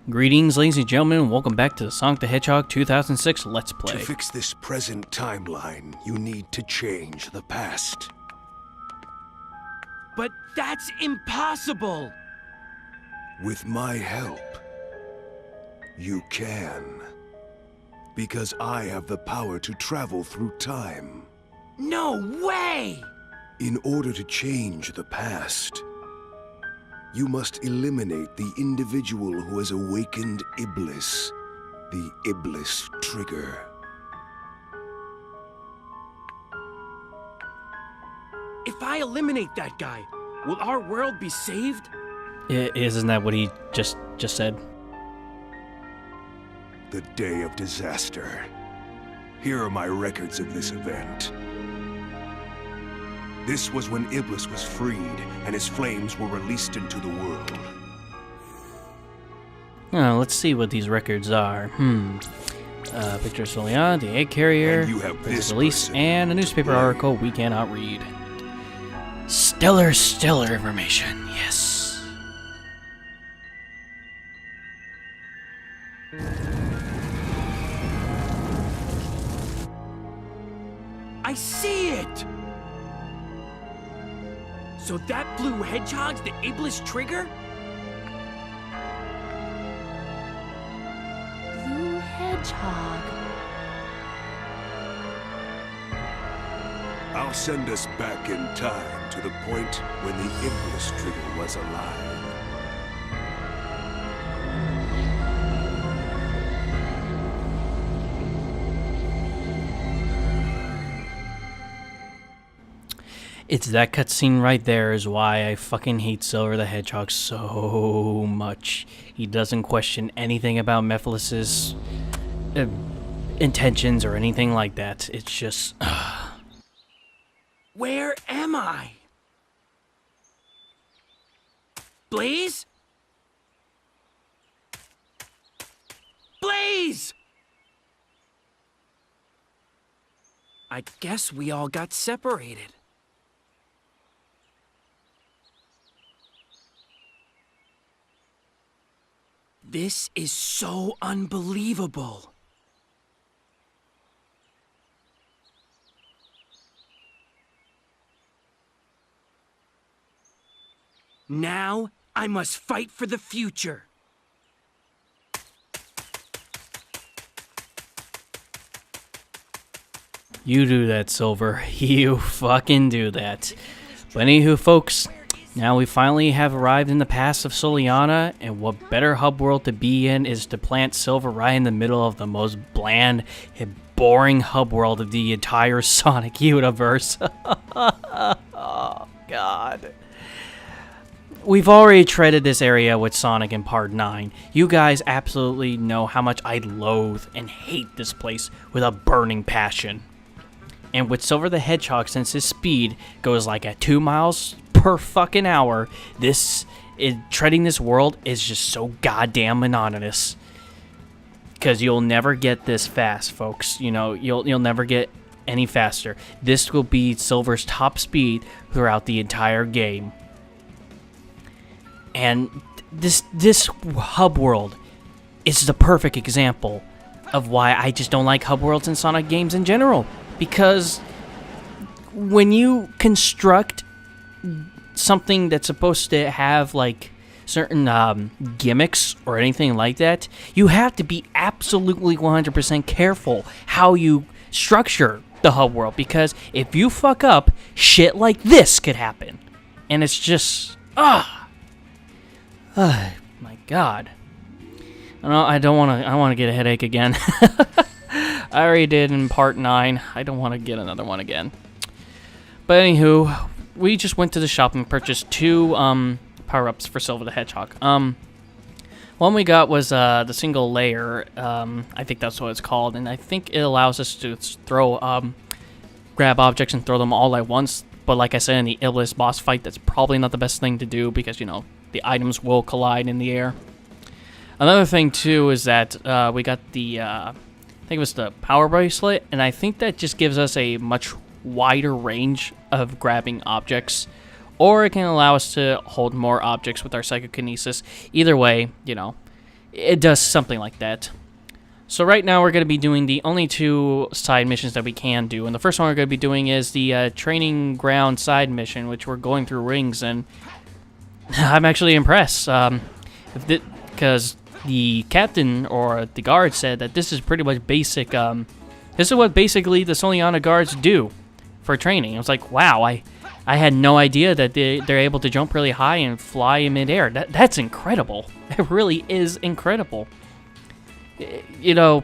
Greetings, ladies and gentlemen, and welcome back to the Sonic the Hedgehog 2006 Let's Play. To fix this present timeline, you need to change the past. But that's impossible! With my help, you can. Because I have the power to travel through time. No way! In order to change the past, you must eliminate the individual who has awakened Iblis, the Iblis trigger. If I eliminate that guy, will our world be saved? Isn't that what he just said? The day of disaster. Here are my records of this event. This was when Iblis was freed, and his flames were released into the world. Let's see what these records are. Picture of Soliana, the egg carrier, And you have this release, person. and a newspaper Play. article we cannot read. Stellar information, yes. I see it! So that blue hedgehog's the Iblis trigger? Blue Hedgehog. I'll send us back in time to the point when the Iblis trigger was alive. It's that cutscene right there is why I fucking hate Silver the Hedgehog so much. He doesn't question anything about Mephiles' intentions or anything like that. It's just... Where am I? Blaze? Blaze! I guess we all got separated. This is so unbelievable. Now, I must fight for the future. You do that, Silver. You fucking do that. But anywho, folks, now we finally have arrived in the past of Soliana, and what better hub world to be in is to plant Silver right in the middle of the most bland and boring hub world of the entire Sonic universe. Oh, God. We've already treaded this area with Sonic in Part 9. You guys absolutely know how much I loathe and hate this place with a burning passion. And with Silver the Hedgehog, since his speed goes like at 2 miles per fucking hour, treading this world is just so goddamn monotonous. Because you'll never get this fast, folks. You know, you'll never get any faster. This will be Silver's top speed throughout the entire game. And this hub world is the perfect example of why I just don't like hub worlds in Sonic games in general. Because when you construct something that's supposed to have like certain gimmicks or anything like that, you have to be absolutely 100% careful how you structure the hub world, because if you fuck up, shit like this could happen. And it's just my God. I don't want to get a headache again. I already did in Part 9. I don't want to get another one again. But anywho, we just went to the shop and purchased 2 power-ups for Silver the Hedgehog. One we got was the single layer. I think that's what it's called, and I think it allows us to grab objects and throw them all at once. But like I said in the Iblis boss fight, that's probably not the best thing to do because, you know, the items will collide in the air. Another thing too is that we got the I think it was the power bracelet, and I think that just gives us a much wider range of grabbing objects, or it can allow us to hold more objects with our psychokinesis. Either way, you know, it does something like that. So right now we're going to be doing the only 2 side missions that we can do. And the first one we're going to be doing is the training ground side mission, which we're going through rings. And I'm actually impressed. Because the captain or the guard said that this is pretty much basic. This is what basically the Soliana guards do for training. I was like, wow, I had no idea that they're able to jump really high and fly in midair. That's incredible. It really is incredible. You know,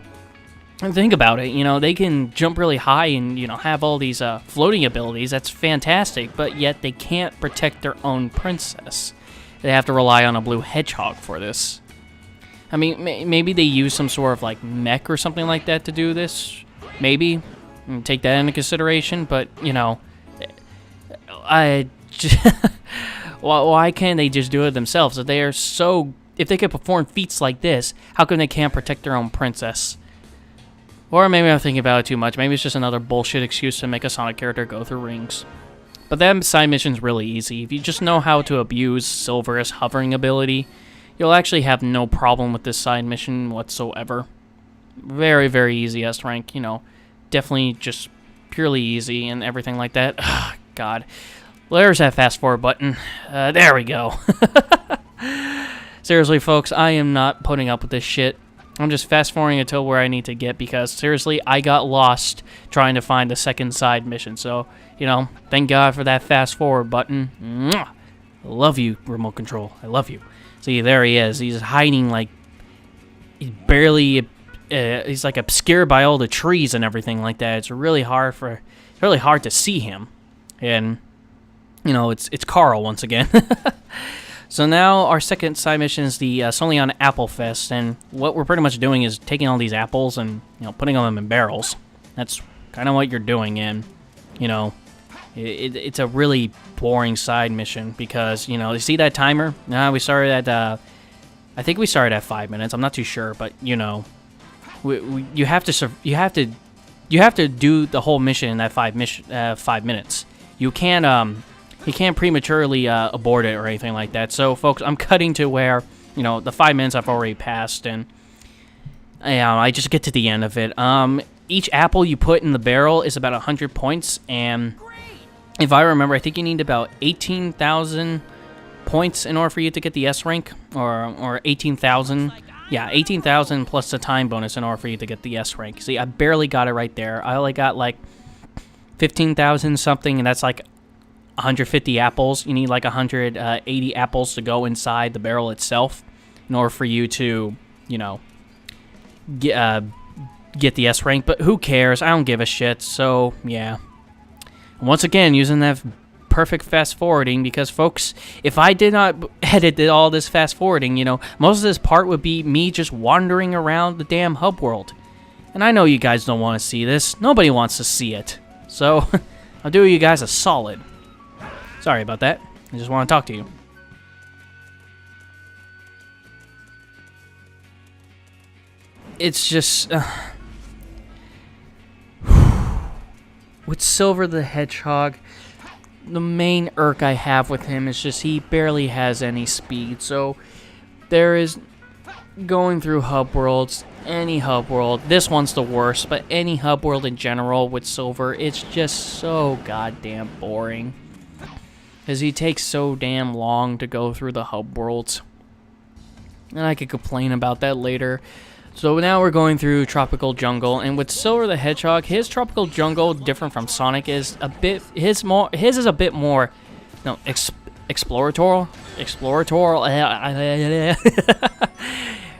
think about it. You know, they can jump really high and, you know, have all these floating abilities. That's fantastic, but yet they can't protect their own princess. They have to rely on a blue hedgehog for this. I mean, maybe they use some sort of, like, mech or something like that to do this. Maybe. Take that into consideration, but, you know, why can't they just do it themselves? If they are so... If they could perform feats like this, how come they can't protect their own princess? Or maybe I'm thinking about it too much. Maybe it's just another bullshit excuse to make a Sonic character go through rings. But that side mission's really easy. If you just know how to abuse Silver's hovering ability, you'll actually have no problem with this side mission whatsoever. Very, very easy S rank, you know. Definitely just purely easy and everything like that. Ugh, God. There's that fast forward button. There we go. Seriously, folks, I am not putting up with this shit. I'm just fast forwarding until where I need to get because, seriously, I got lost trying to find the second side mission. So, you know, thank God for that fast forward button. Mwah! I love you, remote control. I love you. See, there he is. He's hiding like... He's barely... he's like obscured by all the trees and everything like that. It's really hard to see him. And, you know, it's Carl once again. So now our second side mission is the Soliana Apple Fest, and what we're pretty much doing is taking all these apples and, you know, putting them in barrels. That's kind of what you're doing, and, you know, it's a really boring side mission because, you know, you see that timer? We started at, I think we started at 5 minutes. I'm not too sure, but, you know, you have to do the whole mission in that 5 minutes. You can't prematurely abort it or anything like that. So, folks, I'm cutting to where, you know, the 5 minutes I've already passed, and I just get to the end of it. Each apple you put in the barrel is about 100 points, and if I remember, I think you need about 18,000 points in order for you to get the S rank, or 18,000. Yeah, 18,000 plus the time bonus in order for you to get the S rank. See, I barely got it right there. I only got like 15,000 something, and that's like 150 apples. You need like 180 apples to go inside the barrel itself in order for you to, you know, get the S rank. But who cares? I don't give a shit. So yeah, once again, using that perfect fast forwarding, because folks, if I did not edit all this fast forwarding, you know, most of this part would be me just wandering around the damn hub world, and I know you guys don't want to see this. Nobody wants to see it, so I'll do you guys a solid. Sorry about that. I just want to talk to you. It's just... with Silver the Hedgehog, the main irk I have with him is just he barely has any speed. So there is going through hub worlds, any hub world. This one's the worst, but any hub world in general with Silver, it's just so goddamn boring. Because he takes so damn long to go through the hub worlds. And I could complain about that later. So now we're going through Tropical Jungle, and with Silver the Hedgehog, his Tropical Jungle, different from Sonic, is a bit... His is a bit more... No, exploratorial?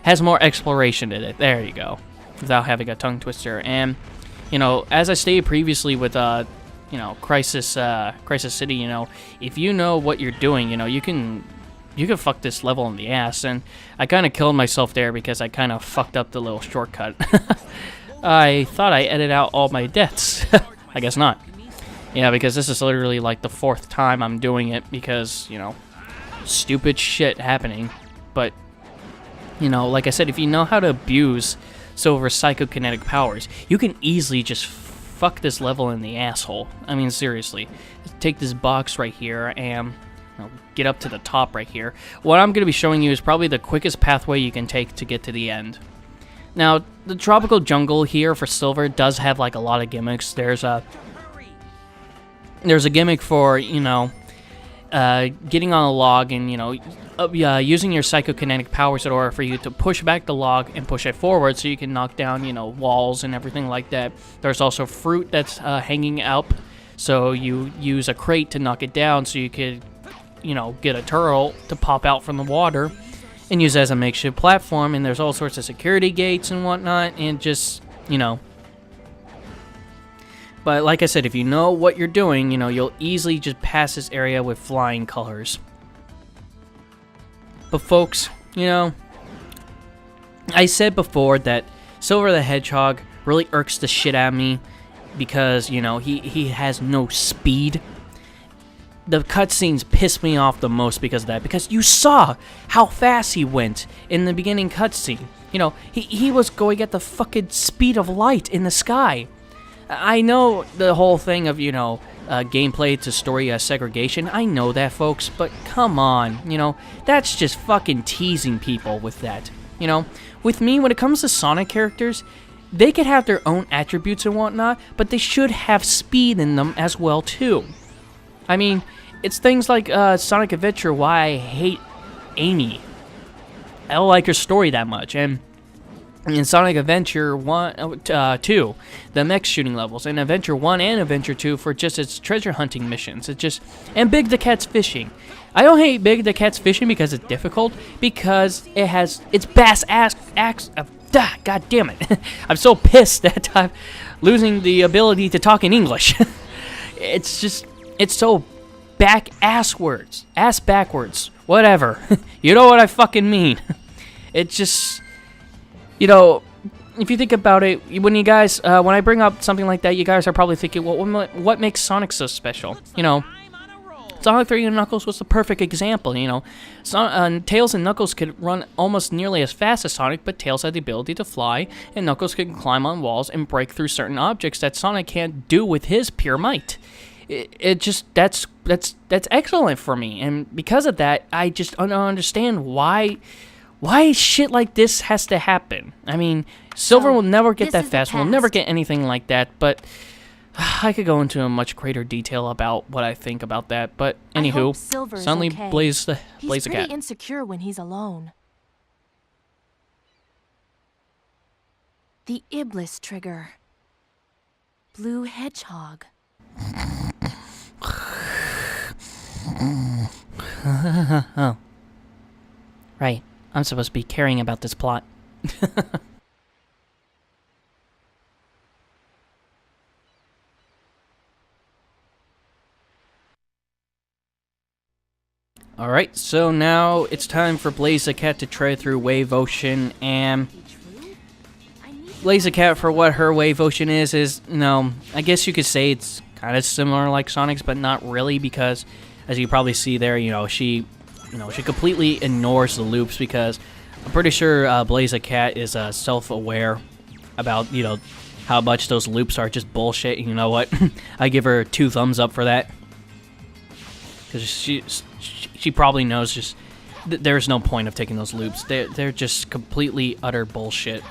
Has more exploration in it. There you go. Without having a tongue twister. And, you know, as I stated previously with... you know, Crisis City, you know, if you know what you're doing, you know, you can fuck this level in the ass, and I kind of killed myself there because I kind of fucked up the little shortcut. I thought I edited out all my deaths. I guess not. Yeah, because this is literally like the 4th time I'm doing it because, you know, stupid shit happening. But, you know, like I said, if you know how to abuse Silver's psychokinetic powers, you can easily just fuck this level in the asshole. I mean, seriously. Take this box right here, and get up to the top right here. What I'm going to be showing you is probably the quickest pathway you can take to get to the end. Now, the tropical jungle here for Silver does have like a lot of gimmicks. There's a gimmick for, you know, getting on a log and, you know, using your psychokinetic powers in order for you to push back the log and push it forward so you can knock down, you know, walls and everything like that. There's also fruit that's hanging up, so you use a crate to knock it down so you could, you know, get a turtle to pop out from the water and use it as a makeshift platform. And there's all sorts of security gates and whatnot, and just, you know. But like I said, if you know what you're doing, you know, you'll easily just pass this area with flying colors. But folks, you know, I said before that Silver the Hedgehog really irks the shit out of me because, you know, he has no speed. The cutscenes piss me off the most because of that, because you saw how fast he went in the beginning cutscene. You know, he was going at the fucking speed of light in the sky. I know the whole thing of, you know, gameplay to story segregation. I know that, folks, but come on, you know, that's just fucking teasing people with that. You know, with me, when it comes to Sonic characters, they could have their own attributes and whatnot, but they should have speed in them as well, too. I mean, it's things like Sonic Adventure, why I hate Amy. I don't like her story that much, and in Sonic Adventure 2, the mech shooting levels, and Adventure 1 and Adventure 2 for just its treasure hunting missions. And Big the Cat's Fishing. I don't hate Big the Cat's Fishing because it's difficult, because it's bass ass god damn it. I'm so pissed that I'm losing the ability to talk in English. It's so ass backwards, whatever. You know what I fucking mean. It's just, you know, if you think about it, when you guys, when I bring up something like that, you guys are probably thinking, well, what makes Sonic so special? You know, Sonic 3 and Knuckles was the perfect example, you know. Tails and Knuckles could run almost nearly as fast as Sonic, but Tails had the ability to fly, and Knuckles could climb on walls and break through certain objects that Sonic can't do with his pure might. That's excellent for me, and because of that, I just don't understand why shit like this has to happen. I mean, Silver will never get that fast, we'll never get anything like that, but I could go into a much greater detail about what I think about that, but anywho, suddenly okay. Blaze the Cat. He's pretty insecure when he's alone. The Iblis trigger. Blue Hedgehog. Oh. Right. I'm supposed to be caring about this plot. Alright, so now it's time for Blaze the Cat to tread through Wave Ocean, and Blaze the Cat, for what her Wave Ocean is, you know, I guess you could say it's kind of similar like Sonic's, but not really, because as you probably see there, she completely ignores the loops, because I'm pretty sure Blaze the Cat is self-aware about, you know, how much those loops are just bullshit. You know what? I give her 2 thumbs up for that, because she probably knows just there's no point of taking those loops. They're just completely utter bullshit.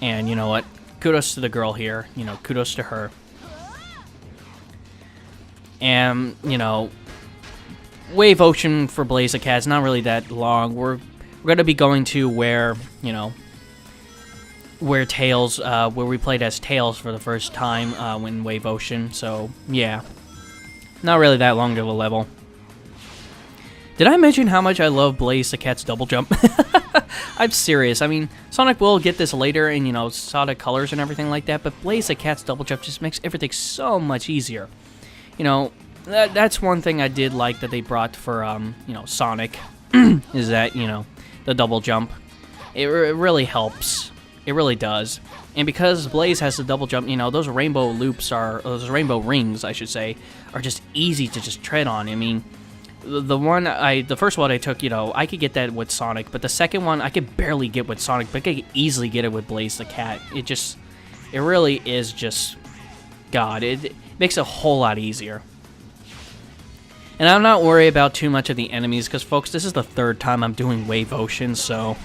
And you know what? Kudos to the girl here. You know, kudos to her. And you know, Wave Ocean for Blaze the Cat is not really that long. We're gonna be going to where, you know, where Tails, where we played as Tails for the first time in Wave Ocean. So yeah, not really that long of a level. Did I mention how much I love Blaze the Cat's double jump? I'm serious. I mean, Sonic will get this later in, you know, Sonic Colors and everything like that, but Blaze the Cat's double jump just makes everything so much easier. You know, that's one thing I did like that they brought for, you know, Sonic, is that, you know, the double jump. It really helps. It really does. And because Blaze has the double jump, you know, those rainbow rainbow rings, I should say, are just easy to just tread on. I mean, the first one I took, you know, I could get that with Sonic, but the second one I could barely get with Sonic, but I could easily get it with Blaze the Cat. It really is just, God, it makes it a whole lot easier. And I'm not worried about too much of the enemies, because folks, this is the third time I'm doing Wave Ocean, so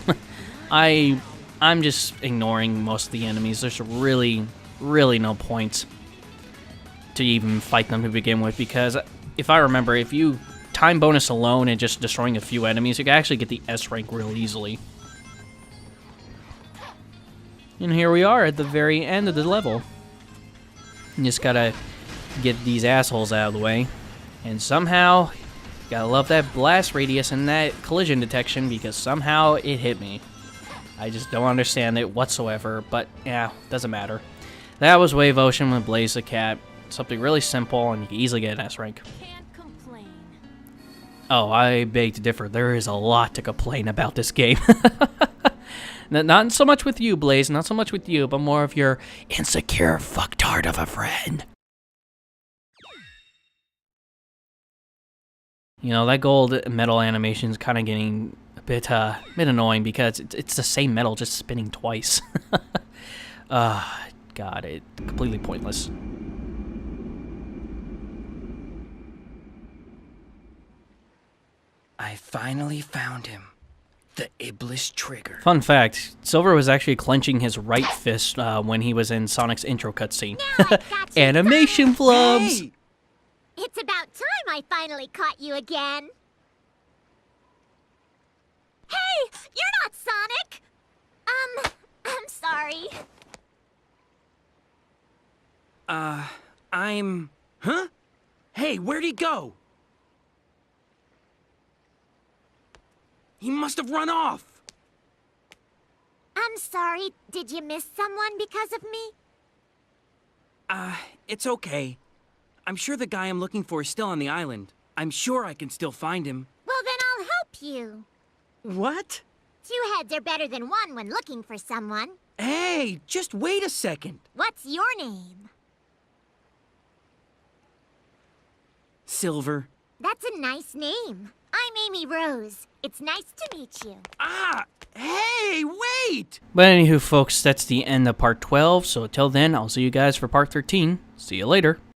I'm just ignoring most of the enemies. There's really no point to even fight them to begin with, because if I remember, if you time bonus alone and just destroying a few enemies, you can actually get the S rank real easily. And here we are at the very end of the level. You just gotta get these assholes out of the way. And somehow, gotta love that blast radius and that collision detection, because somehow it hit me. I just don't understand it whatsoever, but yeah, doesn't matter. That was Wave Ocean with Blaze the Cat. Something really simple, and you can easily get an S rank. Can't complain. Oh, I beg to differ. There is a lot to complain about this game. Not so much with you, Blaze, not so much with you, but more of your insecure fucktard of a friend. You know, that gold metal animation is kind of getting a bit annoying, because it's the same metal just spinning twice. God, it's completely pointless. I finally found him. The Iblis Trigger. Fun fact, Silver was actually clenching his right fist when he was in Sonic's intro cutscene. Animation flubs! Hey! It's about time I finally caught you again. Hey, you're not Sonic! I'm sorry. Huh? Hey, where'd he go? He must have run off. I'm sorry. Did you miss someone because of me? It's okay. I'm sure the guy I'm looking for is still on the island. I'm sure I can still find him. Well, then I'll help you. What? Two heads are better than one when looking for someone. Hey, just wait a second. What's your name? Silver. That's a nice name. I'm Amy Rose. It's nice to meet you. Hey, wait! But anywho, folks, that's the end of part 12. So until then, I'll see you guys for part 13. See you later.